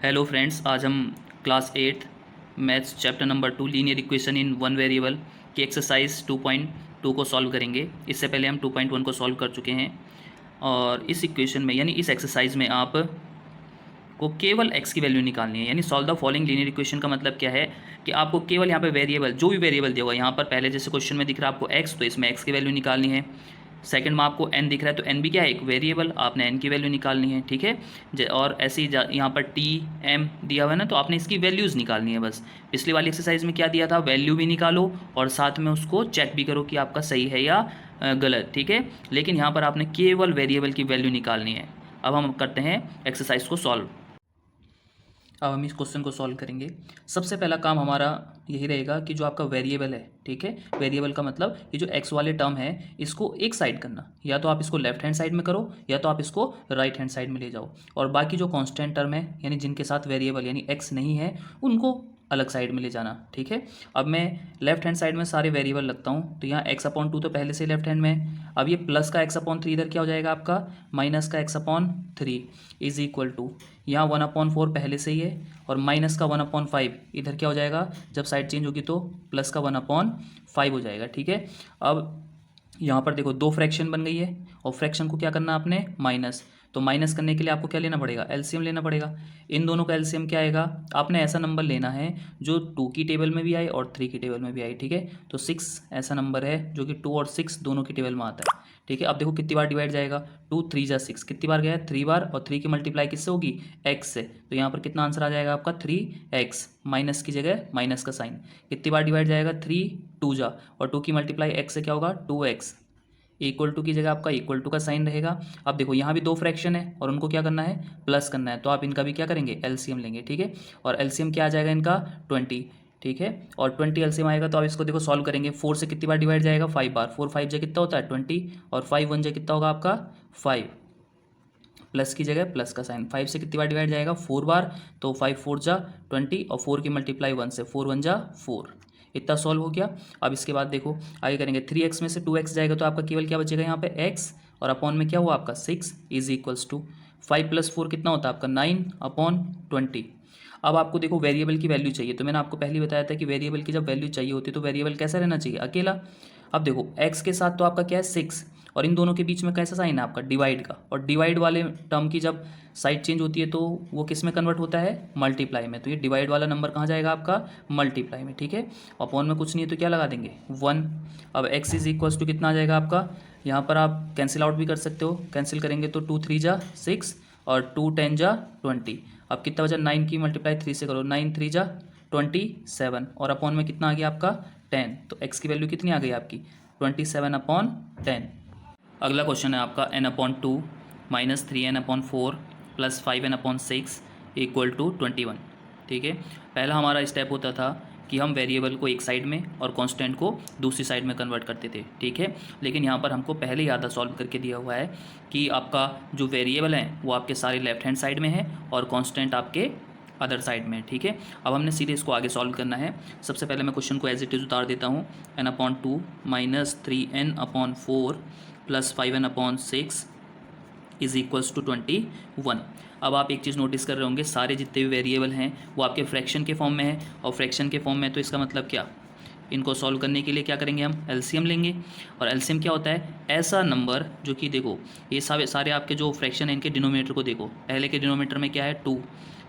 Hello friends, आज हम class 8 maths chapter number 2 linear equation in one variable की exercise 2.2 को सॉल्व करेंगे। इससे पहले हम 2.1 को सॉल्व कर चुके हैं और इस इक्वेशन में यानी इस एक्सरसाइज में आप को केवल x की वैल्यू निकालनी है। यानी solve the following linear equation का मतलब क्या है कि आपको केवल यहाँ पे वेरिएबल, जो भी वेरिएबल दिया होगा, यहाँ पर पहले जैसे क्वेश्चन में दिख रहा है आपको x, तो इसमें x की वैल्यू निकालनी है। सेकंड में आपको n दिख रहा है तो n भी क्या है, एक वेरिएबल, आपने n की वैल्यू निकालनी है। ठीक है, और ऐसे ही यहाँ पर t m दिया हुआ है ना, तो आपने इसकी वैल्यूज़ निकालनी है बस। पिछली वाली एक्सरसाइज में क्या दिया था, वैल्यू भी निकालो और साथ में उसको चेक भी करो कि आपका सही है या गलत। ठीक है, लेकिन यहाँ पर आपने केवल वेरिएबल की वैल्यू निकालनी है। अब हम करते हैं एक्सरसाइज को सॉल्व। अब हम इस क्वेश्चन को सॉल्व करेंगे। सबसे पहला काम हमारा यही रहेगा कि जो आपका वेरिएबल है, ठीक है, वेरिएबल का मतलब ये जो x वाले टर्म है इसको एक साइड करना, या तो आप इसको लेफ्ट हैंड साइड में करो या तो आप इसको राइट हैंड साइड में ले जाओ, और बाकी जो कांस्टेंट टर्म है यानी जिनके साथ वेरिएबल यानी x नहीं है उनको अलग साइड में ले जाना। ठीक है, अब मैं लेफ्ट हैंड साइड में सारे वेरिएबल लगता हूँ, तो यहाँ x/2 तो पहले से लेफ्ट हैंड में है। अब ये प्लस का x/3 इधर क्या हो जाएगा आपका, माइनस का x/3 इज इक्वल टू, यहाँ 1/4 पहले से ही है, और माइनस का 1/5 इधर क्या हो जाएगा, जब साइड चेंज होगी तो प्लस का 1/5 हो जाएगा। ठीक है, अब यहाँ पर देखो दो फ्रैक्शन बन गई है और फ्रैक्शन को क्या करना आपने, माइनस, तो माइनस करने के लिए आपको क्या लेना पड़ेगा, एलसीएम लेना पड़ेगा। इन दोनों का एलसीएम क्या आएगा, आपने ऐसा नंबर लेना है जो 2 की टेबल में भी आए और 3 की टेबल में भी आए। ठीक है, तो 6 ऐसा नंबर है जो कि 2 और 6 दोनों की टेबल में आता है। ठीक है, अब देखो कितनी बार डिवाइड जाएगा, 2 3 जा 6, कितनी बार गया है, 3 बार, और 3 की मल्टीप्लाई किससे होगी, x से, तो यहाँ पर कितना आंसर आ जाएगा आपका 3x, माइनस की जगह माइनस का साइन। कितनी बार डिवाइड जाएगा, 3 2 जा, और 2 की मल्टीप्लाई x से क्या होगा 2x, इक्वल टू की जगह आपका इक्वल टू का साइन रहेगा। अब देखो यहाँ भी दो फ्रैक्शन है और उनको क्या करना है, प्लस करना है, तो आप इनका भी क्या करेंगे, एलसीएम लेंगे। ठीक है, और एलसीएम क्या आ जाएगा इनका 20। ठीक है, और 20 एलसीएम आएगा तो आप इसको देखो सॉल्व करेंगे। 4 से कितनी बार डिवाइड जाएगा, 5 बार, 4 5 जा कितना होता है 20, और 5 1 जा कितना होगा आपका 5, प्लस की जगह प्लस का साइन। 5 से कितनी बार डिवाइड जाएगा, 4 बार, तो 5 4 जा 20, और 4 की मल्टीप्लाई 1 से, 4 1 जा 4, इतना सॉल्व हो गया। अब इसके बाद देखो आगे करेंगे, 3x में से 2x जाएगा तो आपका केवल क्या बचेगा यहाँ पे x, और अपॉन में क्या हुआ आपका 6 इज इक्वल्स टू 5 + 4 कितना होता है आपका 9/20। अब आपको देखो वेरिएबल की वैल्यू चाहिए, तो मैंने आपको पहले बताया था कि वेरिएबल की जब वैल्यू चाहिए होती है तो वेरिएबल कैसा रहना चाहिए, अकेला। अब देखो x के साथ तो आपका क्या है 6, और इन दोनों के बीच में कैसा साइन है आपका, डिवाइड का, और डिवाइड वाले टर्म की जब साइड चेंज होती है तो वो किस में कन्वर्ट होता है, मल्टीप्लाई में, तो ये डिवाइड वाला नंबर कहाँ जाएगा आपका, मल्टीप्लाई में। ठीक है, अपॉन में कुछ नहीं है तो क्या लगा देंगे 1। अब x इज इक्वल्स टू कितना आ जाएगा आपका, यहाँ पर आप कैंसिल आउट भी कर सकते हो, कैंसिल करेंगे तो 2 3 जा 6 और 2 10 जा 20। अब कितना बचा, 9 की मल्टीप्लाई 3 से करो, 9 3 जा 27, और अपॉन में कितना आ गया आपका 10, तो x की वैल्यू कितनी आ गई आपकी 27/10। अगला क्वेश्चन है आपका n/2 minus 3n/4 plus 5n/6 equal to 21। ठीक है, पहला हमारा स्टेप होता था कि हम वेरिएबल को एक साइड में और कांस्टेंट को दूसरी साइड में कन्वर्ट करते थे। ठीक है, लेकिन यहाँ पर हमको पहले ही आधा सॉल्व करके दिया हुआ है कि आपका जो वेरिएबल है वो आपके सारे लेफ्ट हैंड साइड में है और कांस्टेंट आपके अदर साइड में। ठीक है, अब हमने सीधे इसको आगे सॉल्व करना है। सबसे पहले मैं क्वेश्चन को एज इट इज उतार देता हूँ, n/2 minus 3n/4 plus 5n/6 is equals to 21। अब आप एक चीज़ नोटिस कर रहे होंगे, सारे जितने भी वेरिएबल हैं वो आपके फ्रैक्शन के फॉर्म में है, और फ्रैक्शन के फॉर्म में तो इसका मतलब क्या, इनको सॉल्व करने के लिए क्या करेंगे, हम एलसीएम लेंगे। और एलसीएम क्या होता है, ऐसा नंबर जो कि देखो ये सारे आपके जो फ्रैक्शन है इनके डिनोमिनेटर को देखो, पहले के डिनोमिनेटर में क्या है 2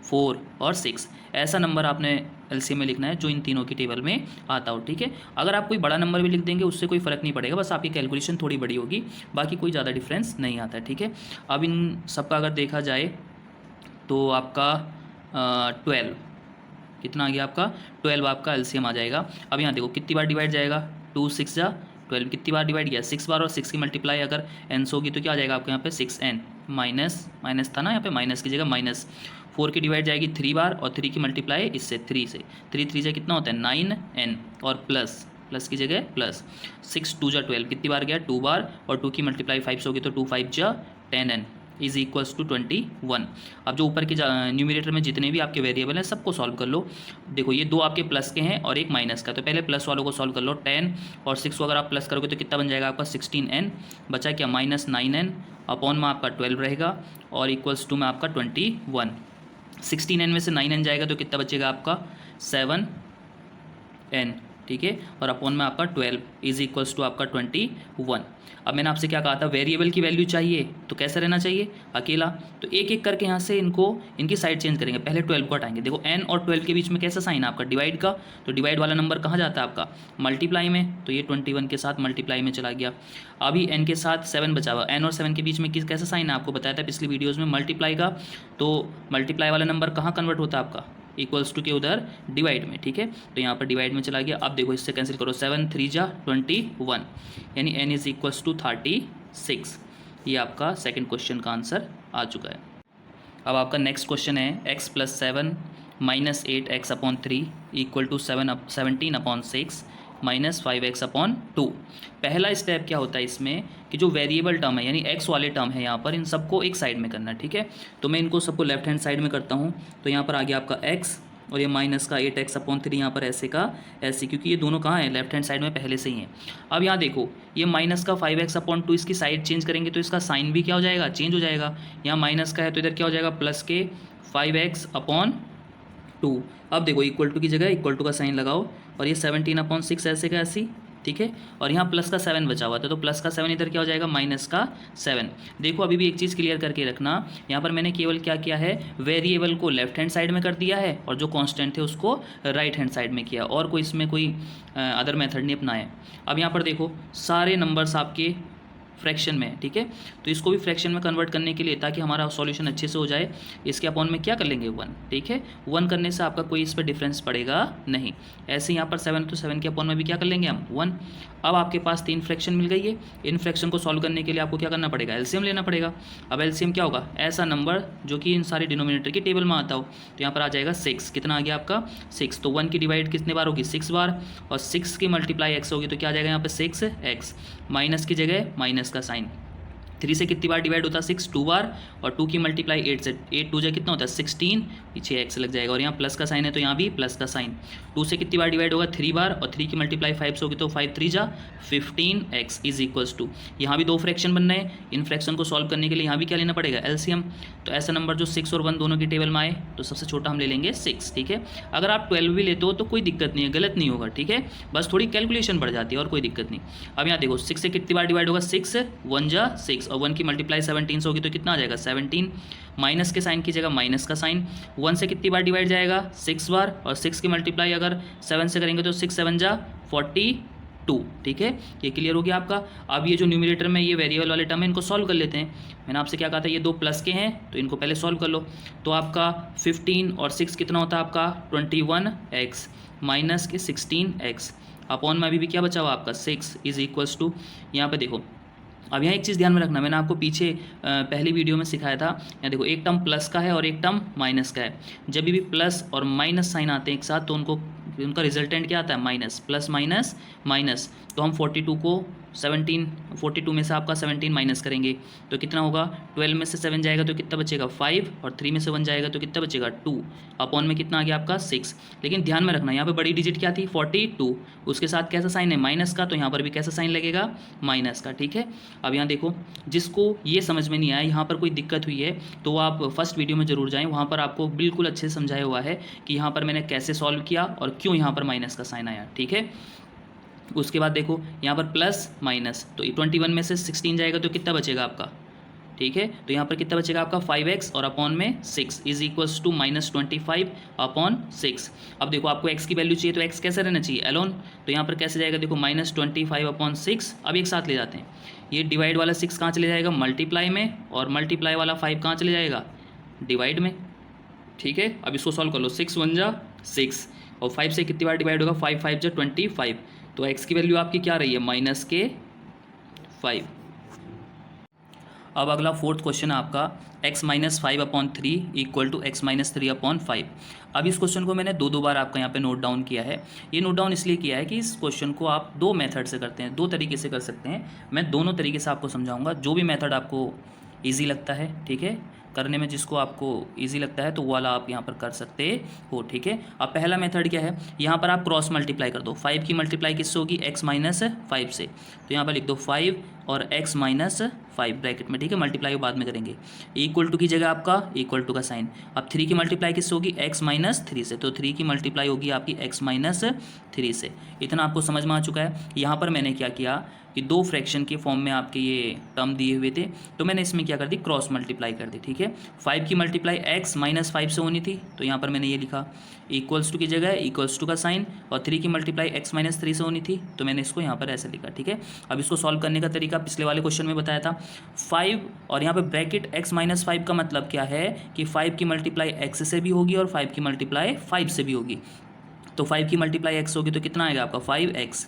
4 और 6, ऐसा नंबर आपने एलसीएम में लिखना है जो इन तीनों की टेबल में आता हो। ठीक है, अगर आप कोई बड़ा नंबर भी लिख देंगे उससे कोई फ़र्क नहीं पड़ेगा, बस आपकी कैलकुलेशन थोड़ी बड़ी होगी, बाकी कोई ज़्यादा डिफरेंस नहीं आता है। ठीक है, अब इन सबका अगर देखा जाए तो आपका 12 कितना आ गया आपका 12 आपका एलसीएम आ जाएगा। अब यहाँ देखो कितनी बार डिवाइड जाएगा, 2 6 जा 12, कितनी बार डिवाइड किया 6 बार, और 6 की मल्टीप्लाई अगर एन से होगी तो क्या आ जाएगा आपके यहाँ पे 6n, माइनस माइनस था ना यहाँ पे, माइनस की जगह माइनस। 4 की डिवाइड जाएगी 3 बार, और 3 की मल्टीप्लाई इससे 3 से, 3 3 से कितना होता है 9n, और प्लस प्लस की जगह प्लस 6 2 जा 12, कितनी बार गया 2 बार, और 2 की मल्टीप्लाई 5 से होगी तो 2 5 जा 10n इज इक्वल्स टू 21। अब जो ऊपर के न्यूमिनेटर में जितने भी आपके वेरिएबल हैं सबको सॉल्व कर लो। देखो ये दो आपके प्लस के हैं और एक माइनस का, तो पहले प्लस वालों को सॉल्व कर लो। 10 और 6 को अगर आप प्लस करोगे तो कितना बन जाएगा आपका 16n, बचा क्या माइनस 9n, अपॉन में आपका 12 रहेगा, और इक्वल्स टू में आपका 21। 16n में से 9n जाएगा तो कितना बचेगा आपका 7n, ठीक है, और अपॉन में आपका 12 इज इक्वल्स टू आपका 21। अब मैंने आपसे क्या कहा था, वेरिएबल की वैल्यू चाहिए तो कैसे रहना चाहिए, अकेला। तो एक एक करके यहाँ से इनकी साइड चेंज करेंगे। पहले 12 को हटाएंगे। देखो n और 12 के बीच में कैसा साइन है आपका, डिवाइड का। तो डिवाइड वाला नंबर कहाँ जाता है आपका, मल्टीप्लाई में। तो ये 21 के साथ मल्टीप्लाई में चला गया। अभी n के साथ 7 बचा हुआ। n और 7 के बीच में कैसा साइन है आपको बताया था पिछली वीडियोज़ में, मल्टीप्लाई का। तो मल्टीप्लाई वाला नंबर कहाँ कन्वर्ट होता है आपका, इक्वल्स टू के उधर डिवाइड में, ठीक है। तो यहाँ पर डिवाइड में चला गया। अब देखो इससे कैंसिल करो, 7 3 जा 21, यानी n इज इक्वल्स टू 36। ये आपका सेकंड क्वेश्चन का आंसर आ चुका है। अब आपका नेक्स्ट क्वेश्चन है x + 7 - 8x upon 3 equal to 17 upon 6 - 5x upon 2। पहला स्टेप क्या होता है इसमें कि जो वेरिएबल टर्म है यानी x वाले टर्म है यहाँ पर, इन सबको एक साइड में करना है, ठीक है। तो मैं इनको सबको लेफ्ट हैंड साइड में करता हूँ। तो यहाँ पर आ गया आपका x और ये माइनस का 8x अपॉन 3 यहाँ पर ऐसे का ऐसे, क्योंकि ये दोनों कहाँ हैं, लेफ्ट हैंड साइड में पहले से ही हैं। अब यहाँ देखो ये माइनस का 5x अपॉन 2, इसकी साइड चेंज करेंगे तो इसका साइन भी क्या हो जाएगा, चेंज हो जाएगा। यहाँ माइनस का है तो इधर क्या हो जाएगा, प्लस के 5x अपॉन 2। अब देखो इक्वल टू की जगह इक्वल टू का साइन लगाओ और ये 17 अपॉन 6 ऐसे का ऐसी, ठीक है। और यहाँ प्लस का 7 बचा हुआ था तो प्लस का 7 इधर क्या हो जाएगा, माइनस का 7। देखो अभी भी एक चीज़ क्लियर करके रखना, यहाँ पर मैंने केवल क्या किया है, वेरिएबल को लेफ्ट हैंड साइड में कर दिया है और जो कांस्टेंट थे उसको राइट हैंड साइड में किया, और कोई इसमें कोई अदर मेथड नहीं अपनाया। अब यहाँ पर देखो सारे नंबर्स आपके फ्रैक्शन में है, ठीक है। तो इसको भी फ्रैक्शन में कन्वर्ट करने के लिए, ताकि हमारा सॉल्यूशन अच्छे से हो जाए, इसके अपॉन में क्या कर लेंगे 1, ठीक है। 1 करने से आपका कोई इस पर डिफरेंस पड़ेगा नहीं। ऐसे यहाँ पर 7 तो 7 के अपॉन में भी क्या कर लेंगे हम 1। अब आपके पास 3 फ्रैक्शन मिल गई है। इन फ्रैक्शन को सॉल्व करने के लिए आपको क्या करना पड़ेगा, एलसीएम लेना पड़ेगा। अब एलसीएम क्या होगा, ऐसा नंबर जो कि इन सारे डिनोमिनेटर की टेबल में आता हो। तो यहाँ पर आ जाएगा 6, कितना आ गया आपका 6। तो 1 की डिवाइड कितने बार होगी, 6 बार, और 6 की मल्टीप्लाई x होगी तो क्या आ जाएगा यहाँ पर 6x, माइनस की जगह माइनस का साइन। 3 से कितनी बार डिवाइड होता है 6, 2 बार, और 2 की मल्टीप्लाई 8 से, 8 2 जा कितना होता है 16, पीछे x लग जाएगा, और यहाँ प्लस का साइन है तो यहाँ भी प्लस का साइन। 2 से कितनी बार डिवाइड होगा 3 बार, और 3 की मल्टीप्लाई 5 से होगी तो 5 3 जा 15x इज इक्वल्स टू, यहाँ भी 2 फ्रैक्शन बन रहे हैं। इन फ्रैक्शन को सॉल्व करने के लिए यहाँ भी क्या लेना पड़ेगा, एलसीएम। तो ऐसा नंबर जो 6 और 1 दोनों की टेबल में आए तो सबसे छोटा हम ले लेंगे 6, ठीक है। अगर आप 12 भी लेते हो तो कोई दिक्कत नहीं है, गलत नहीं होगा, ठीक है, बस थोड़ी कैलकुलेशन बढ़ जाती है और कोई दिक्कत नहीं। अब यहाँ देखो 6 से कितनी बार डिवाइड होगा 6 1 जा 6, और 1 की मल्टीप्लाई 17 से होगी तो कितना आ जाएगा 17, माइनस के साइन की जगह माइनस का साइन। 1 से कितनी बार डिवाइड जाएगा 6 बार, और 6 की मल्टीप्लाई अगर 7 से करेंगे तो 6 7 जा 42, ठीक है। ये क्लियर हो गया आपका। अब ये जो न्यूमरेटर में ये वेरिएबल वाले टर्म है इनको सॉल्व कर लेते हैं। मैंने आपसे क्या कहा था, ये 2 प्लस के हैं तो इनको पहले सॉल्व कर लो। तो आपका 15 और 6 कितना होता है आपका 21x, माइनस के 16x, अपॉन में अभी भी क्या बचा हुआ आपका 6 इज इक्वल्स टू, यहाँ पे देखो अब यहाँ एक चीज़ ध्यान में रखना, मैंने आपको पीछे पहली वीडियो में सिखाया था। यहाँ देखो एक टर्म प्लस का है और एक टर्म माइनस का है। जब भी प्लस और माइनस साइन आते हैं एक साथ तो उनका रिजल्टेंट क्या आता है, माइनस, प्लस माइनस माइनस। तो हम 42 को 42 में से आपका 17 माइनस करेंगे तो कितना होगा, 12 में से 7 जाएगा तो कितना बचेगा 5, और 3 में से 1 जाएगा तो कितना बचेगा 2, अपॉन में कितना आ गया आपका 6। लेकिन ध्यान में रखना यहाँ पे बड़ी डिजिट क्या थी 42, उसके साथ कैसा साइन है माइनस का, तो यहाँ पर भी कैसा साइन लगेगा माइनस का, ठीक है। अब यहाँ देखो जिसको ये समझ में नहीं आया, यहाँ पर कोई दिक्कत हुई है तो आप फर्स्ट वीडियो में जरूर जाएँ, वहाँ पर आपको बिल्कुल अच्छे से समझाया हुआ है कि यहाँ पर मैंने कैसे सॉल्व किया और क्यों यहाँ पर माइनस का साइन आया, ठीक है। उसके बाद देखो यहाँ पर प्लस माइनस, तो 21 में से 16 जाएगा तो कितना बचेगा आपका, ठीक है। तो यहाँ पर कितना बचेगा आपका 5x और अपॉन में 6 इज इक्वल्स टू -25 अपॉन 6। अब देखो आपको x की वैल्यू चाहिए तो x कैसे रहना चाहिए एलोन, तो यहाँ पर कैसे जाएगा देखो -25 अपॉन 6। अब एक साथ ले जाते हैं, ये डिवाइड वाला 6 कहाँ चले जाएगा मल्टीप्लाई में, और मल्टीप्लाई वाला 5 कहाँ चले जाएगा डिवाइड में, ठीक है। अब इसको सॉल्व कर लो, 6 1 जा 6, और 5 से कितनी बार डिवाइड होगा 5 5 जा 25, तो x की वैल्यू आपकी क्या रही है -5। अब अगला फोर्थ क्वेश्चन है आपका x - 5 upon 3 equal to x - 3 upon 5। अब इस क्वेश्चन को मैंने दो बार आपका यहाँ पे नोट डाउन किया है। ये नोट डाउन इसलिए किया है कि इस क्वेश्चन को आप 2 मेथड से करते हैं, 2 तरीके से कर सकते हैं। मैं दोनों तरीके से आपको समझाऊंगा, जो भी मेथड आपको ईजी लगता है, ठीक है। करने में जिसको आपको इजी लगता है तो वो वाला आप यहाँ पर कर सकते हो, ठीक है। अब पहला मेथड क्या है, यहाँ पर आप क्रॉस मल्टीप्लाई कर दो। 5 की मल्टीप्लाई किससे होगी, x माइनस 5 से, तो यहाँ पर लिख दो 5 और x माइनस 5 ब्रैकेट में, ठीक है, मल्टीप्लाई बाद में करेंगे। इक्वल टू की जगह आपका इक्वल टू का साइन। अब 3 की मल्टीप्लाई किससे होगी, x माइनस 3 से, तो 3 की मल्टीप्लाई होगी आपकी x माइनस 3 से। इतना आपको समझ में आ चुका है। यहाँ पर मैंने क्या किया कि दो फ्रैक्शन के फॉर्म में आपके ये टर्म दिए हुए थे, तो मैंने इसमें क्या कर दी, क्रॉस मल्टीप्लाई कर दी, ठीक है। 5 की मल्टीप्लाई x माइनस 5 से होनी थी, तो यहाँ पर मैंने ये लिखा इक्वल्स टू की जगह इक्वल्स टू का साइन, और 3 की मल्टीप्लाई x माइनस 3 से होनी थी, तो मैंने इसको यहाँ पर ऐसे लिखा, ठीक है। अब इसको सॉल्व करने का तरीका पिछले वाले क्वेश्चन में बताया था। 5 और यहाँ पर ब्रैकेट x माइनस 5 का मतलब क्या है कि 5 की मल्टीप्लाई x से भी होगी और 5 की मल्टीप्लाई 5 से भी होगी। तो 5 की मल्टीप्लाई x होगी तो कितना आएगा आपका 5x,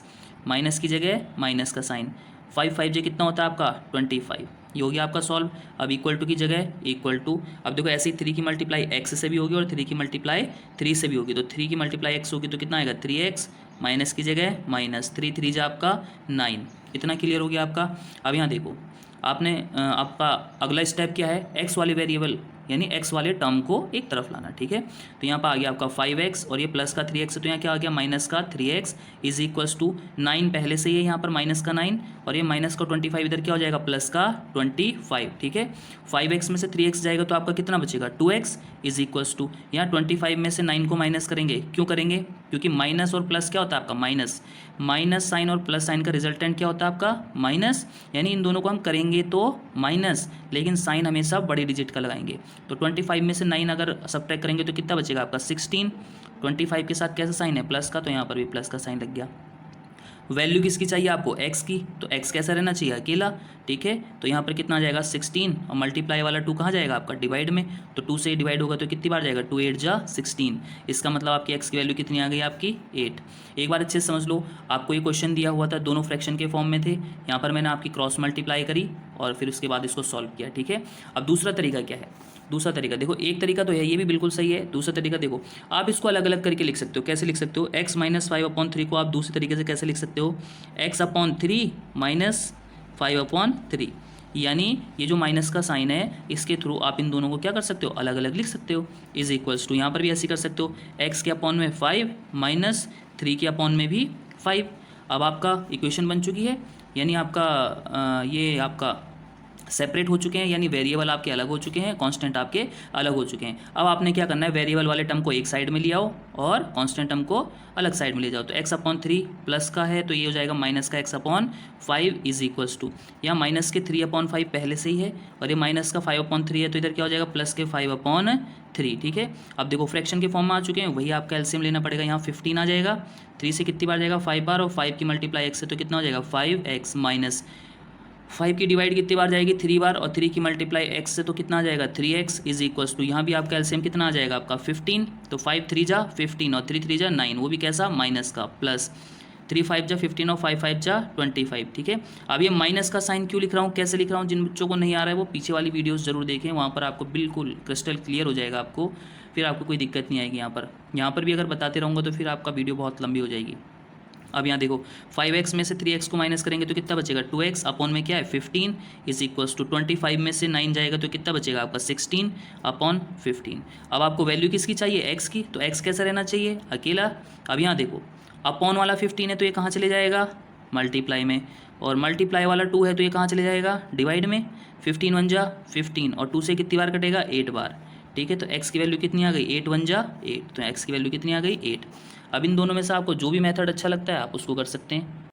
माइनस की जगह माइनस का साइन, 5 5 जे कितना होता है आपका 25, ये हो गया आपका सॉल्व। अब इक्वल टू की जगह इक्वल टू, अब देखो ऐसे ही 3 की मल्टीप्लाई x से भी होगी और 3 की मल्टीप्लाई 3 से भी होगी, तो 3 की मल्टीप्लाई x होगी तो कितना आएगा 3x, माइनस की जगह माइनस 3 3 जा आपका 9। इतना क्लियर हो गया आपका। अब यहाँ देखो आपने आपका अगला स्टेप क्या है, x वाले वेरिएबल यानी x वाले टर्म को एक तरफ लाना, ठीक है। तो यहाँ पर आ गया आपका 5x और ये प्लस का 3x, तो यहाँ क्या आ गया माइनस का 3x इज इक्वल्स टू 9 पहले से ही है यहाँ पर माइनस का 9, और ये माइनस का 25 इधर क्या हो जाएगा प्लस का 25, ठीक है। 5x में से 3x जाएगा तो आपका कितना बचेगा 2x इज इक्वल्स टू, यहाँ 25 में से 9 को माइनस करेंगे, क्यों करेंगे, क्योंकि माइनस और प्लस क्या होता है आपका माइनस, माइनस साइन और प्लस साइन का रिजल्टेंट क्या होता है आपका माइनस, यानी इन दोनों को हम करेंगे तो माइनस, लेकिन साइन हमेशा बड़ी डिजिट का लगाएंगे। तो 25 में से 9 अगर सब्ट्रैक्ट करेंगे तो कितना बचेगा आपका 16, 25 के साथ कैसा साइन है प्लस का, तो यहाँ पर भी प्लस का साइन लग गया। वैल्यू किसकी चाहिए आपको x की, तो x कैसा रहना चाहिए अकेला, ठीक है। तो यहाँ पर कितना आ जाएगा 16 और मल्टीप्लाई वाला 2 कहाँ जाएगा आपका डिवाइड में, तो 2 से डिवाइड होगा तो कितनी बार जाएगा 2 8 जा 16, इसका मतलब आपकी x की वैल्यू कितनी आ गई आपकी 8। एक बार अच्छे से समझ लो, आपको ये क्वेश्चन दिया हुआ था, दोनों फ्रैक्शन के फॉर्म में थे, यहाँ पर मैंने आपकी क्रॉस मल्टीप्लाई करी और फिर उसके बाद इसको सॉल्व किया, ठीक है। अब दूसरा तरीका क्या है, दूसरा तरीका देखो, एक तरीका तो है ये भी बिल्कुल सही है, दूसरा तरीका देखो आप इसको अलग अलग करके लिख सकते हो। कैसे लिख सकते हो, x माइनस 5/3 को आप दूसरे तरीके से कैसे लिख सकते हो, x/3 माइनस 5/3, यानी ये जो माइनस का साइन है इसके थ्रू आप इन दोनों को क्या कर सकते हो अलग अलग लिख सकते हो, इज इक्वल्स टू यहाँ पर भी ऐसे कर सकते हो, x के अपॉन में 5 माइनस 3 के अपॉन में भी 5। अब आपका इक्वेशन बन चुकी है, यानी आपका ये आपका सेपरेट हो चुके हैं, यानी वेरिएबल आपके अलग हो चुके हैं, कांस्टेंट आपके अलग हो चुके हैं। अब आपने क्या करना है, वेरिएबल वाले टर्म को एक साइड में ले आओ और कांस्टेंट टर्म को अलग साइड में ले जाओ। तो x/3 प्लस का है तो ये हो जाएगा माइनस का x/5 इज इक्वल्स टू, यहाँ माइनस के 3/5 पहले से ही है और ये माइनस का 5/3 है, तो इधर क्या हो जाएगा प्लस के 5/3, ठीक है। अब देखो फ्रैक्शन के फॉर्म में आ चुके हैं, वही आपका एलसीएम लेना पड़ेगा, यहाँ 15 आ जाएगा, 3 से कितनी बार जाएगा 5 बार, और 5 की मल्टीप्लाई x से तो कितना हो जाएगा 5x माइनस 5 की डिवाइड कितनी बार जाएगी 3 बार, और 3 की मल्टीप्लाई x से तो कितना आ जाएगा 3x इज इक्वल्स टू, यहाँ भी आपका एलसीएम कितना आ जाएगा आपका 15, तो 5 3 जा 15 और 3 3 जा 9, वो भी कैसा माइनस का, प्लस 3 5 जा 15 और 5 5 जा 25, ठीक है। अब ये माइनस का साइन क्यों लिख रहा हूँ, कैसे लिख रहा हूँ, जिन बच्चों को नहीं आ रहा है वो पीछे वाली वीडियोस जरूर देखें, वहाँ पर आपको बिल्कुल क्रिस्टल क्लियर हो जाएगा आपको, फिर आपको कोई दिक्कत नहीं आएगी। यहाँ पर भी अगर बताते रहूँगा तो फिर आपका वीडियो बहुत लंबी हो जाएगी। अब यहाँ देखो 5x में से 3x को माइनस करेंगे तो कितना बचेगा 2x, अपॉन में क्या है 15 इज इक्वल्स टू 25 में से 9 जाएगा तो कितना बचेगा आपका 16/15। अब आपको वैल्यू किसकी चाहिए x की, तो x कैसा रहना चाहिए अकेला। अब यहाँ देखो अपॉन वाला 15 है तो ये कहाँ चले जाएगा मल्टीप्लाई में, और मल्टीप्लाई वाला 2 है तो ये कहाँ चले जाएगा डिवाइड में, 15 1 जा 15 और 2 से कितनी बार कटेगा 8 बार, ठीक है। तो x की वैल्यू कितनी आ गई 8 1 जा 8, तो x की वैल्यू कितनी आ गई 8। अब इन दोनों में से आपको जो भी मेथड अच्छा लगता है आप उसको कर सकते हैं।